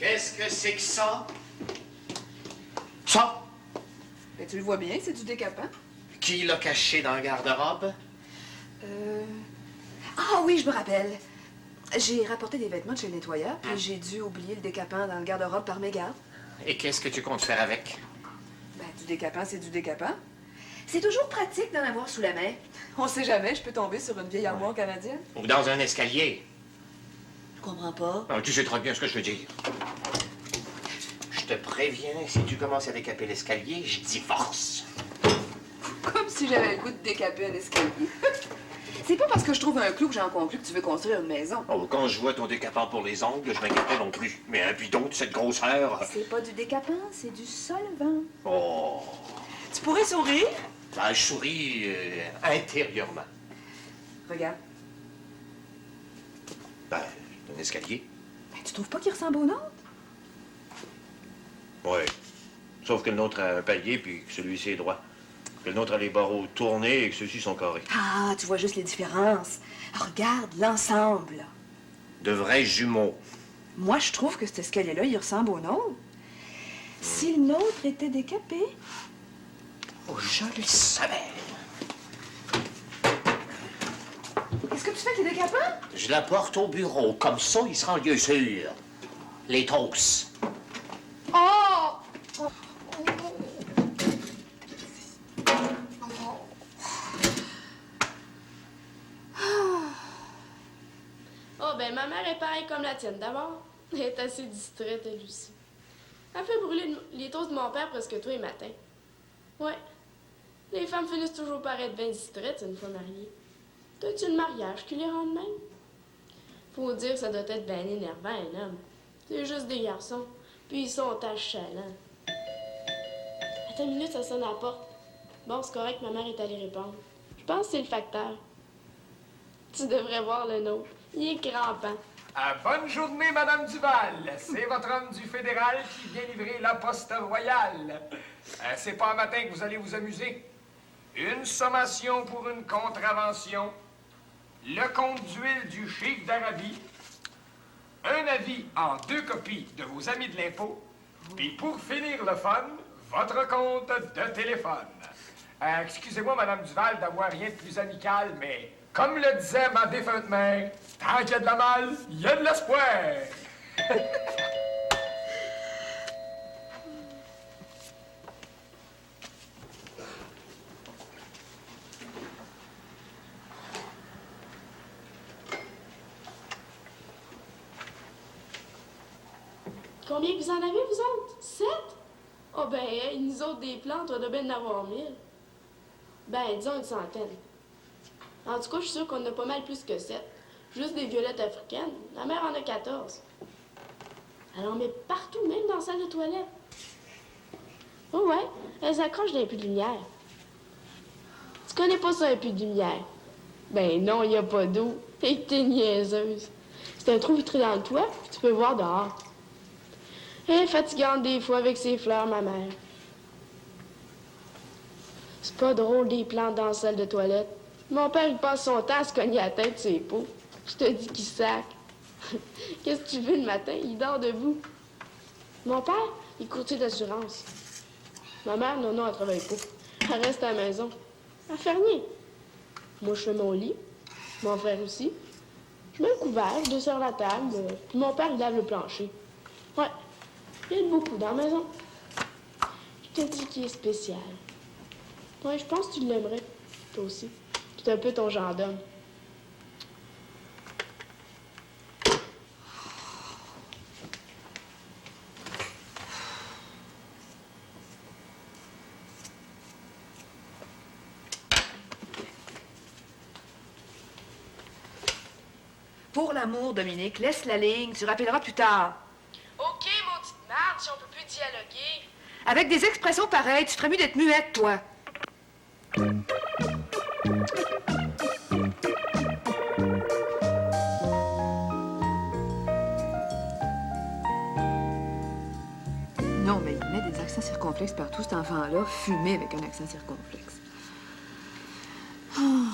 Qu'est-ce que c'est que ça? Ça? Ben, tu le vois bien, c'est du décapant. Qui l'a caché dans le garde-robe? Ah oui, je me rappelle. J'ai rapporté des vêtements de chez le nettoyeur, puis j'ai dû oublier le décapant dans le garde-robe par mégarde. Et qu'est-ce que tu comptes faire avec? Ben, du décapant, c'est du décapant. C'est toujours pratique d'en avoir sous la main. On sait jamais, je peux tomber sur une vieille armoire canadienne. Ou dans un escalier? Je comprends pas. Ah, tu sais très bien ce que je veux dire. Je te préviens, si tu commences à décaper l'escalier, je divorce. Comme si j'avais le goût de décaper un escalier. C'est pas parce que je trouve un clou que j'en conclus que tu veux construire une maison. Oh, quand je vois ton décapant pour les ongles, je m'inquiète pas non plus. Mais un bidon de cette grosseur... C'est pas du décapant, c'est du solvant. Oh... Tu pourrais sourire? Ben, je souris intérieurement. Regarde. Ben, un escalier. Ben, tu trouves pas qu'il ressemble au nôtre? Oui. Sauf que le nôtre a un palier, puis que celui-ci est droit. Que le nôtre a les barreaux tournés et que ceux-ci sont carrés. Ah, tu vois juste les différences. Regarde l'ensemble. De vrais jumeaux. Moi, je trouve que cet escalier-là, il ressemble au nôtre. Si le nôtre était décapé... Oh, je le savais. Qu'est-ce que tu fais avec les décapants? Je la porte au bureau. Comme ça, il sera en lieu sûr. Les toasts. Oh! Oh, ben, ma mère est pareille comme la tienne. D'abord, elle est assez distraite, elle aussi. Elle fait brûler les toasts de mon père presque tous les matins. Ouais. Les femmes finissent toujours par être bien distraites une fois mariées. T'as-tu le mariage qui les rend de même? Faut dire que ça doit être bien énervant, un homme. C'est juste des garçons. Puis ils sont achalants. Attends une minute, ça sonne à la porte. Bon, c'est correct, ma mère est allée répondre. Je pense que c'est le facteur. Tu devrais voir le nôtre. Il est crampant. Bonne journée, Madame Duval. C'est votre homme du fédéral qui vient livrer la poste royale. C'est pas un matin que vous allez vous amuser. Une sommation pour une contravention. Le compte d'huile du cheikh d'Arabie. Un avis en 2 copies de vos amis de l'impôt. Puis pour finir le fun, votre compte de téléphone. Excusez-moi, Madame Duval, d'avoir rien de plus amical, mais comme le disait ma défunte mère, tant qu'il y a de la malle, il y a de l'espoir. Combien vous en avez, vous autres? 7? Oh, ben, hey, nous autres, des plantes, on doit bien en avoir 1000. Ben, disons une centaine. En tout cas, je suis sûre qu'on en a pas mal plus que 7. Juste des violettes africaines. La mère en a 14. Elle en met partout, même dans la salle de toilette. Oh ouais, elles accrochent d'un puits de lumière. Tu connais pas ça, un puits de lumière? Ben non, y a pas d'eau. Et que t'es niaiseuse. C'est un trou vitré dans le toit, puis tu peux voir dehors. Elle est fatigante des fois avec ses fleurs, ma mère. C'est pas drôle des plantes dans la salle de toilette. Mon père, il passe son temps à se cogner la tête ses pots. Je te dis qu'il sac. Qu'est-ce que tu veux le matin? Il dort debout. Mon père, il est courtier d'assurance. Ma mère, non, elle travaille pas. Elle reste à la maison. Elle fait rien. Moi, je fais mon lit. Mon frère aussi. Je mets le couvert, je desserre la table. Puis mon père, il lave le plancher. Ouais. Il y a beaucoup dans la maison. Je te dis qu'il est spécial. Ouais, je pense que tu l'aimerais. Toi aussi. C'est un peu ton genre d'homme. Pour l'amour, Dominique, laisse la ligne. Tu rappelleras plus tard. OK, maudite merde, si on peut plus dialoguer. Avec des expressions pareilles, tu ferais mieux d'être muette, toi. Non, mais il met des accents circonflexes partout, cet enfant-là. Fumé avec un accent circonflexe. Oh.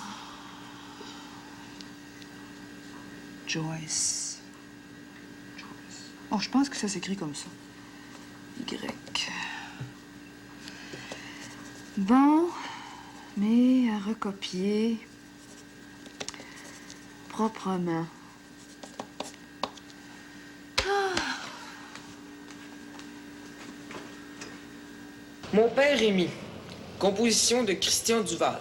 Joyce. Joyce. Oh, je pense que ça s'écrit comme ça. Y. Bon, mais à recopier proprement. Mon père Rémy. Composition de Christian Duval.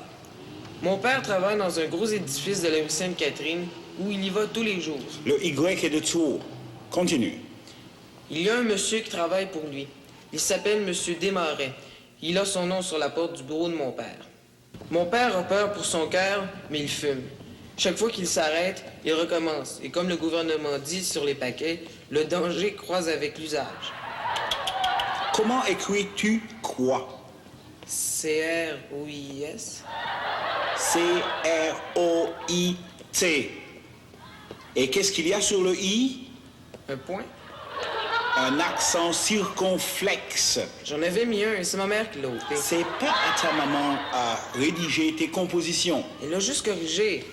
Mon père travaille dans un gros édifice de la rue Sainte-Catherine où il y va tous les jours. Le Y est de trop. Continue. Il y a un monsieur qui travaille pour lui. Il s'appelle Monsieur Desmarais. Il a son nom sur la porte du bureau de mon père. Mon père a peur pour son cœur, mais il fume. Chaque fois qu'il s'arrête, il recommence. Et comme le gouvernement dit sur les paquets, le danger croise avec l'usage. Comment écris-tu quoi? C-R-O-I-S. C-R-O-I-T. Et qu'est-ce qu'il y a sur le I? Un point. Un accent circonflexe. J'en avais mis un et c'est ma mère qui l'a ôté. C'est pas à ta maman à rédiger tes compositions. Elle l'a juste corrigé.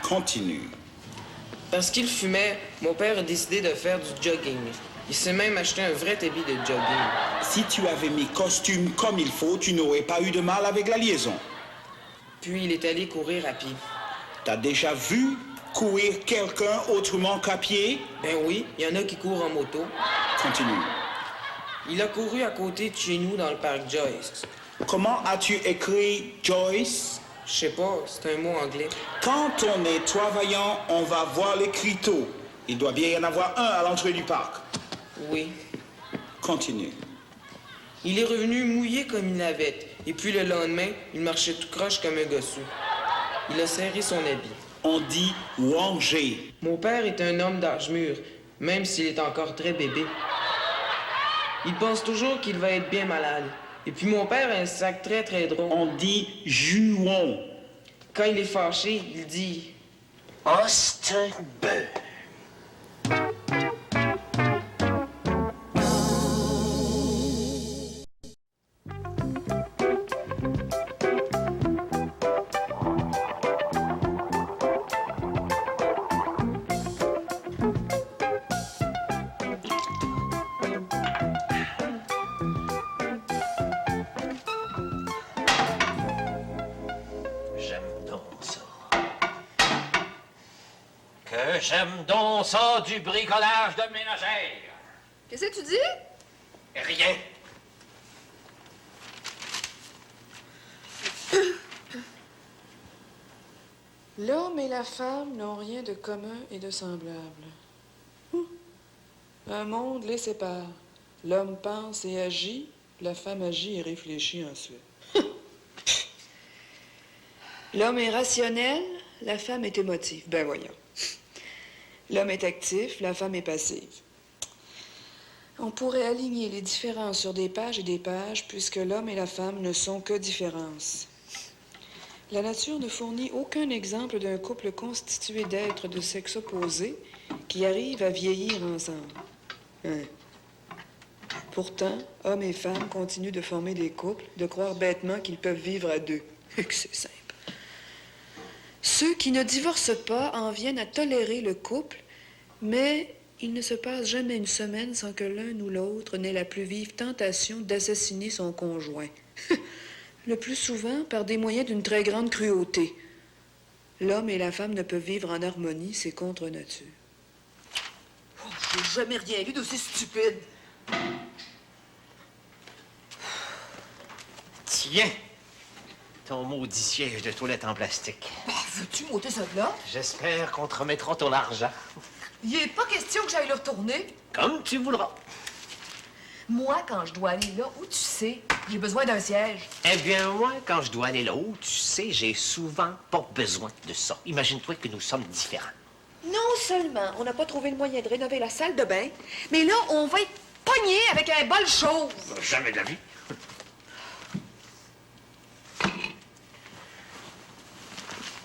Continue. Parce qu'il fumait, mon père a décidé de faire du jogging. Il s'est même acheté un vrai habit de jogging. Si tu avais mis costume comme il faut, tu n'aurais pas eu de mal avec la liaison. Puis il est allé courir à pied. T'as déjà vu courir quelqu'un autrement qu'à pied? Ben oui, il y en a qui courent en moto. Continue. Il a couru à côté de chez nous dans le parc Joyce. Comment as-tu écrit Joyce? Je sais pas, c'est un mot anglais. Quand on est travaillant, on va voir l'écriteau. Il doit bien y en avoir un à l'entrée du parc. Oui. Continue. Il est revenu mouillé comme une navette. Et puis le lendemain, il marchait tout croche comme un gossou. Il a serré son habit. On dit ranger. Mon père est un homme d'âge mûr, même s'il est encore très bébé. Il pense toujours qu'il va être bien malade. Et puis mon père a un sac très très drôle. On dit juon. Quand il est fâché, il dit... Oh, c'est un beurre. J'aime donc ça du bricolage de ménagère. Qu'est-ce que tu dis? Rien. L'homme et la femme n'ont rien de commun et de semblable. Un monde les sépare. L'homme pense et agit, la femme agit et réfléchit ensuite. L'homme est rationnel, la femme est émotive. Ben voyons. L'homme est actif, la femme est passive. On pourrait aligner les différences sur des pages et des pages, puisque l'homme et la femme ne sont que différences. La nature ne fournit aucun exemple d'un couple constitué d'êtres de sexe opposé qui arrivent à vieillir ensemble. Hein. Pourtant, hommes et femmes continuent de former des couples, de croire bêtement qu'ils peuvent vivre à deux. Et que c'est simple. Ceux qui ne divorcent pas en viennent à tolérer le couple, mais il ne se passe jamais une semaine sans que l'un ou l'autre n'ait la plus vive tentation d'assassiner son conjoint. Le plus souvent par des moyens d'une très grande cruauté. L'homme et la femme ne peuvent vivre en harmonie, c'est contre nature. Oh, j'ai jamais rien vu d'aussi stupide. Tiens, ton maudit siège de toilette en plastique. Ben, veux-tu m'ôter ça de là? J'espère qu'on te remettra ton argent. Il n'est pas question que j'aille le retourner. Comme tu voudras. Moi, quand je dois aller là, où tu sais, j'ai besoin d'un siège. Eh bien, moi, quand je dois aller là où, tu sais, j'ai souvent pas besoin de ça. Imagine-toi que nous sommes différents. Non seulement on n'a pas trouvé le moyen de rénover la salle de bain, mais là, on va être pogné avec un bol chauve. Jamais de la vie.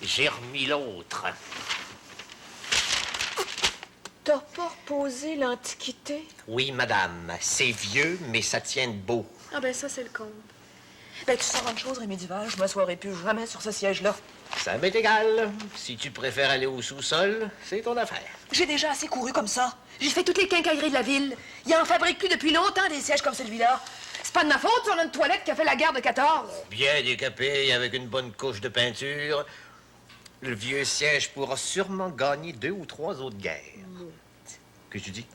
J'ai remis l'autre. T'as pas reposé l'Antiquité? Oui, madame. C'est vieux, mais ça tient debout. Ah ben ça, c'est le compte. Ben, tu sauras une chose, Rémi Duval, je m'assoirai plus jamais sur ce siège-là. Ça m'est égal. Si tu préfères aller au sous-sol, c'est ton affaire. J'ai déjà assez couru comme ça. J'ai fait toutes les quincailleries de la ville. Il en fabrique plus depuis longtemps des sièges comme celui-là. C'est pas de ma faute si on a une toilette qui a fait la guerre de 14. Bien décapé, avec une bonne couche de peinture, le vieux siège pourra sûrement gagner 2 ou 3 autres guerres. Qu'est-ce que tu dis?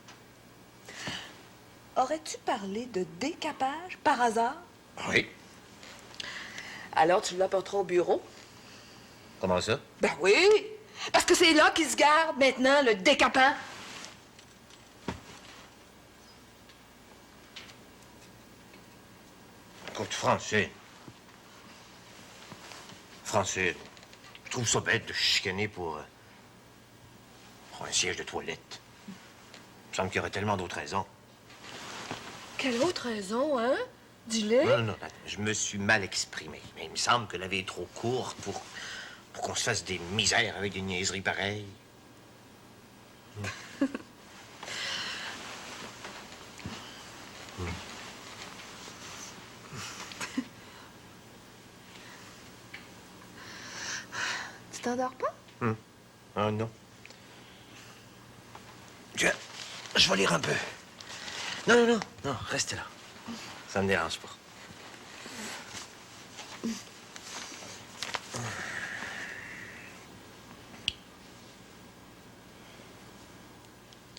Aurais-tu parlé de décapage par hasard? Oui. Alors tu l'apporteras au bureau? Comment ça? Ben oui, parce que c'est là qu'il se garde maintenant, le décapant. Écoute, Francine, je trouve ça bête de chicaner pour un siège de toilette. Il me semble qu'il y aurait tellement d'autres raisons. Quelle autre raison, hein? Dis-le. Non, je me suis mal exprimé. Mais il me semble que la vie est trop courte pour qu'on se fasse des misères avec des niaiseries pareilles. Tu t'endors pas? Oh non. Je vais lire un peu. Non, reste là. Ça me dérange pas.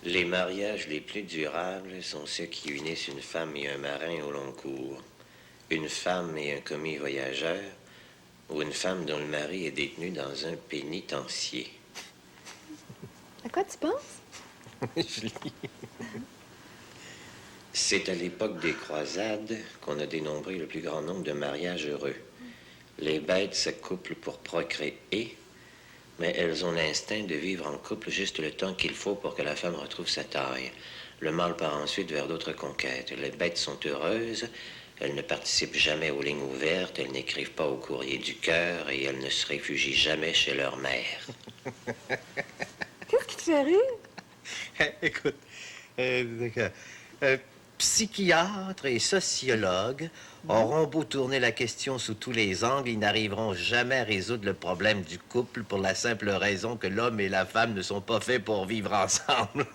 Les mariages les plus durables sont ceux qui unissent une femme et un marin au long cours, une femme et un commis voyageur, ou une femme dont le mari est détenu dans un pénitencier. À quoi tu penses? Je lis. C'est à l'époque des croisades qu'on a dénombré le plus grand nombre de mariages heureux. Les bêtes s'accouplent pour procréer, mais elles ont l'instinct de vivre en couple juste le temps qu'il faut pour que la femme retrouve sa taille. Le mâle part ensuite vers d'autres conquêtes. Les bêtes sont heureuses, elles ne participent jamais aux lignes ouvertes, elles n'écrivent pas au courrier du cœur et elles ne se réfugient jamais chez leur mère. Qu'est-ce qui te fait rire? Écoute, psychiatres et sociologues auront beau tourner la question sous tous les angles, ils n'arriveront jamais à résoudre le problème du couple pour la simple raison que l'homme et la femme ne sont pas faits pour vivre ensemble.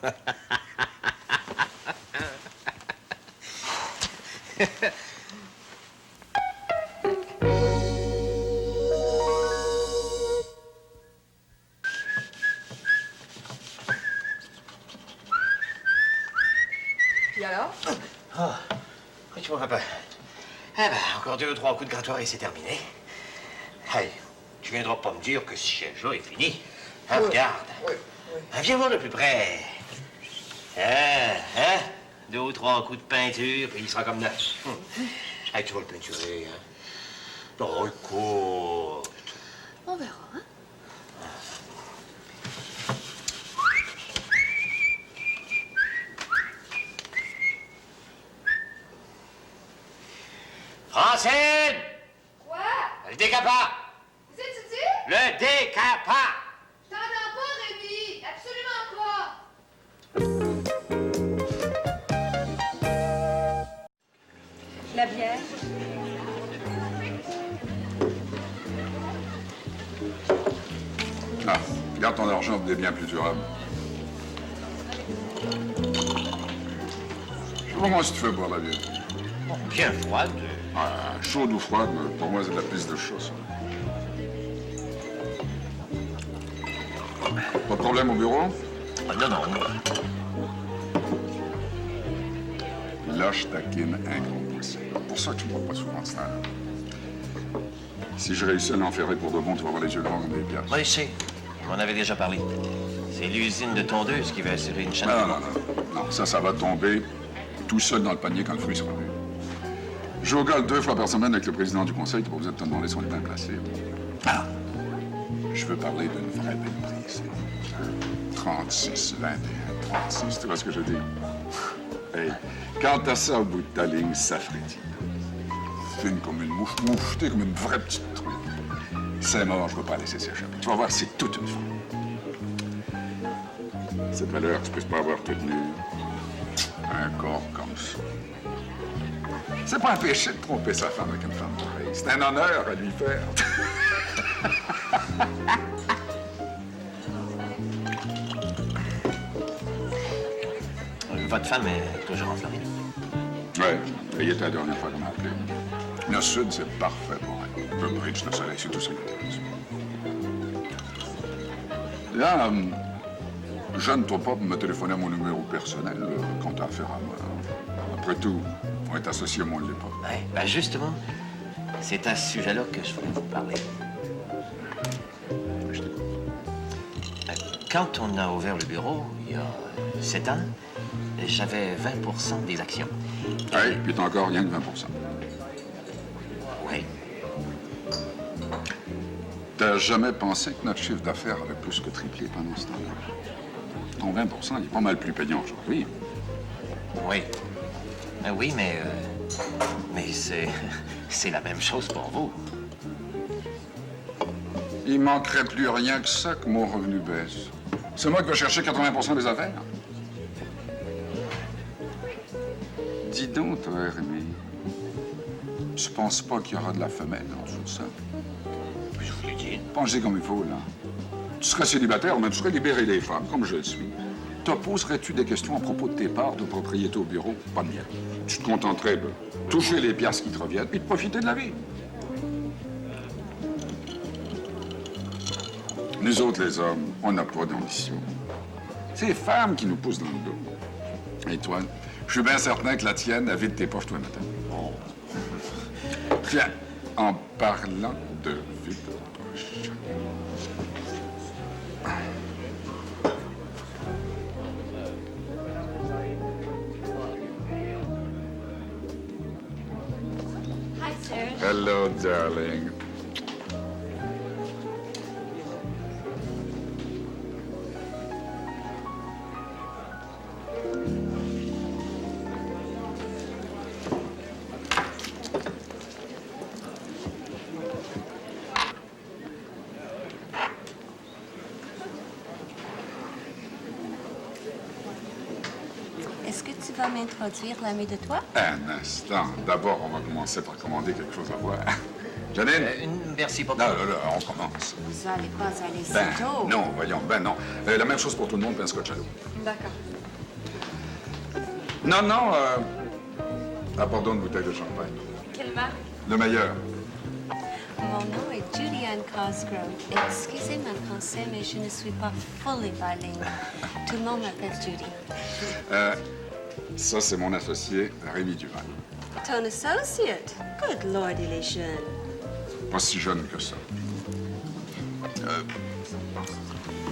Puis alors? Tu vois, papa. Encore 2 ou 3 coups de grattoir et c'est terminé. Hey, tu viendras pas me dire que ce siège-là est fini. Hein, regarde. Oui. Viens voir de plus près. 2 ou 3 coups de peinture, puis il sera comme neuf. Hey, tu vas le peinturer, hein? Oh, écoute. On verra, hein? Francine! Quoi? Le décapant! Qu'est-ce que tu dis? Le décapant! Je t'entends pas, Rémi! Absolument pas! La bière? Ah, garde ton argent pour des biens plus durables. Comment est-ce que tu fais boire la bière? Bien froide. Ah, chaude ou froide, pour moi, c'est de la piste de chasse. Pas de problème au bureau? Ah, non. Là, je taquine un gros poisson. Pour ça que tu ne me vois pas souvent de ce temps-là. Si je réussis à l'enferrer pour de bon, tu vas avoir les yeux grands comme des piastres. Oui, je sais. On en avait déjà parlé. C'est l'usine de tondeuse qui va assurer une chaîne. Non, ça va tomber tout seul dans le panier quand le fruit sera mûr. Je joue au golf 2 fois par semaine avec le président du conseil. Tu n'as pas besoin de te demander si on est bien placé. Ah! Je veux parler d'une vraie belle prise. 36, 21, 36, tu vois ce que je dis? Hey, quand t'as ça au bout de ta ligne, ça frétille. Fine comme une mouche, mouchetée comme une vraie petite truie. C'est mort, je veux pas laisser s'échapper. Tu vas voir, c'est toute une femme. Cette valeur, tu peux pas avoir toute nue. Un corps comme ça. C'est pas un péché de tromper sa femme avec une femme pareille. C'est un honneur à lui faire. Votre femme est toujours en Floride? Ouais, il était la dernière fois qu'on m'a appelé. Le Sud, c'est parfait pour elle. Le bridge, le soleil, c'est tout ça qui m'intéresse. Là, gêne-toi pas pour me téléphoner à mon numéro personnel quand t'as affaire à moi. Après tout, on est associés au moins de l'époque. Ouais, ben justement, c'est à ce sujet-là que je voulais vous parler. Je t'écoute. Quand on a ouvert le bureau, il y a 7 ans, j'avais 20 des actions. Oui, puis t'as encore rien que 20 Oui. T'as jamais pensé que notre chiffre d'affaires avait plus que triplé pendant ce temps-là? Ton 20 il est pas mal plus payant aujourd'hui. Oui. Oui, mais c'est la même chose pour vous. Il manquerait plus rien que ça que mon revenu baisse. C'est moi qui vais chercher 80 des affaires. Dis donc, toi, Rémi, tu penses pas qu'il y aura de la femelle en dessous de ça? Je vous l'ai dit. Pensez comme il faut, là. Tu serais célibataire, mais tu serais libéré des femmes, comme je le suis. Te poserais-tu des questions à propos de tes parts de propriété au bureau? Pas de mienne. Tu te contenterais de toucher les piastres qui te reviennent et de profiter de la vie. Nous autres, les hommes, on n'a pas d'ambition. C'est les femmes qui nous poussent dans le dos. Et toi, je suis bien certain que la tienne, elle vide tes poches toi matin. Tiens, en parlant de vide de poche. Hi, sir. Hello, darling. Est-ce que tu vas m'introduire l'ami de toi? Un instant. D'abord, on va commencer par commander quelque chose à boire. Janine? Merci pour Non, on commence. Vous allez pas aller si Ben, tôt. non, voyons, ben non. La même chose pour tout le monde, puis un scotch à l'eau. D'accord. Non, apportons une bouteille de champagne. Quelle marque? Le meilleur. Mon nom est Judy Ann Cosgrove. Excusez mon français, mais je ne suis pas fully bilingue. Tout le monde m'appelle Judy. Ça, c'est mon associé, Rémi Duval. Ton associate? Good Lord, il est jeune. Pas si jeune que ça.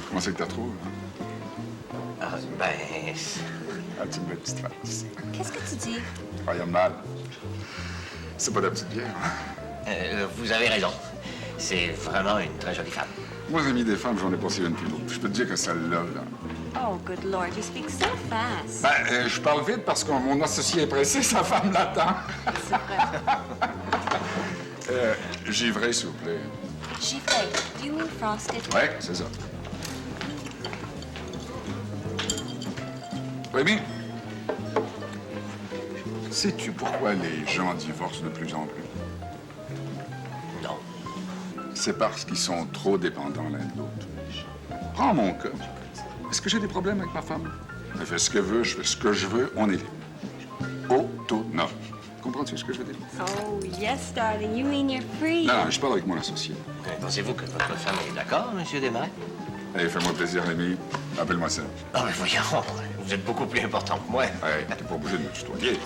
Comment c'est que t'as trouvé? Ah, ben, Ah, tu me mets une petite face. Qu'est-ce que tu dis? Rien de mal. C'est pas de la petite bière. vous avez raison. C'est vraiment une très jolie femme. Moi, j'ai mis des femmes, j'en ai passé une puis l'autre. Je peux te dire que celle-là, là. Oh, good Lord, you speak so fast. Ben, je parle vite parce que mon associé est pressé, sa femme l'attend. C'est vrai. Givré, s'il vous plaît. Givré, do you mean frosted? Ouais, c'est ça. Rémi, sais-tu pourquoi les gens divorcent de plus en plus? Non. C'est parce qu'ils sont trop dépendants l'un de l'autre. Prends mon cas. Est-ce que j'ai des problèmes avec ma femme? Elle fait ce qu'elle veut, je fais ce que je veux, on est libre. Autonome. Comprends-tu ce que je veux dire? Oh, yes, darling. You mean you're free? Non, je parle avec mon associé. Pensez-vous que votre femme est d'accord, Monsieur Desmarais? Allez, fais-moi plaisir, Rémi. Appelle-moi ça. Ah, mais voyons, vous êtes beaucoup plus important que moi. Ouais, t'es pas obligé de me tutoyer.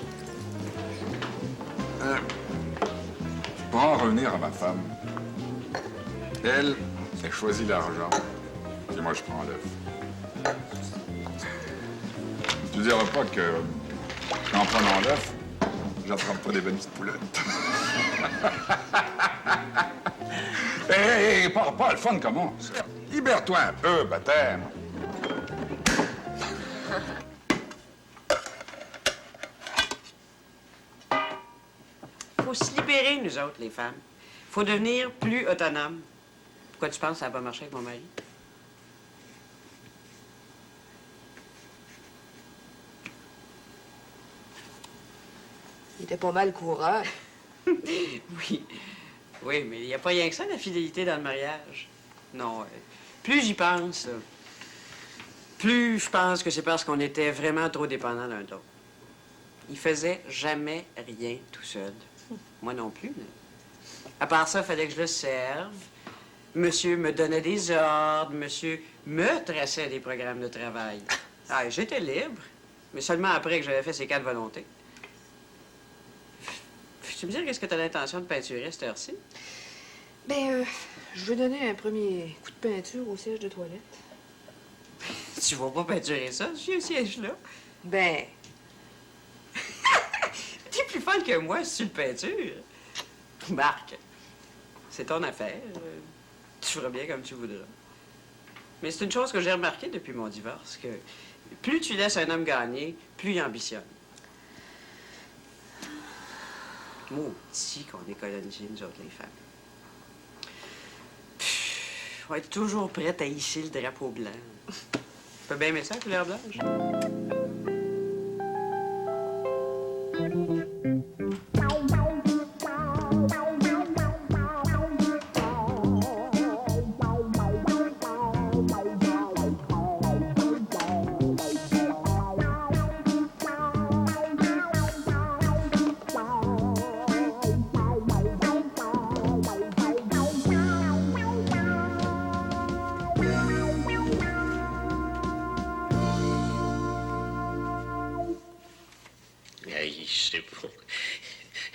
Pour en revenir à ma femme, elle choisit l'argent, et moi je prends l'œuf. Tu diras pas que, en prenant l'œuf, j'attrape pas des bonnes petites poulettes. Hé, parle pas, le fun commence. Libère-toi un peu, baptême. Faut se libérer, nous autres, les femmes. Faut devenir plus autonomes. Pourquoi tu penses que ça va pas marcher avec mon mari? Il était pas mal coureur. Oui. Oui, mais il n'y a pas rien que ça, la fidélité dans le mariage. Non. Plus j'y pense, plus je pense que c'est parce qu'on était vraiment trop dépendants l'un de l'autre. Il faisait jamais rien tout seul. Moi non plus. Là. À part ça, il fallait que je le serve. Monsieur me donnait des ordres. Monsieur me traçait des programmes de travail. Ah, j'étais libre, mais seulement après que j'avais fait ces 4 volontés. Tu me dire qu'est-ce que tu as l'intention de peinturer à cette heure-ci? Ben, je veux donner un premier coup de peinture au siège de toilette. Tu vas pas peinturer ça, j'ai un siège là. Ben, T'es plus folle que moi si tu le peintures. Marc, c'est ton affaire. Tu feras bien comme tu voudras. Mais c'est une chose que j'ai remarquée depuis mon divorce, que plus tu laisses un homme gagner, plus il ambitionne. Maudit qu'on est colonisés, nous autres, les femmes. Faut être toujours prête à hisser le drapeau blanc. Tu peux bien mettre ça, la couleur blanche?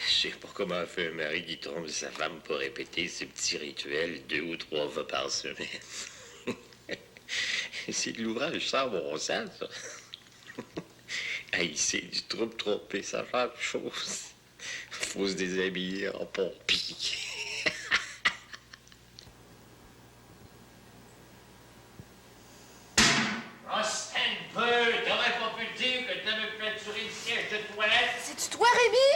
Je sais pas comment fait un mari qui trompe sa femme pour répéter ce petit rituel 2 ou 3 fois par semaine. C'est de l'ouvrage sans bon sens, ça. C'est du trouble tromper sa femme, chose. Faut se déshabiller en pompier. T'aurais pas pu dire que t'avais peinturé le siège de toilette? C'est-tu toi, Rémi?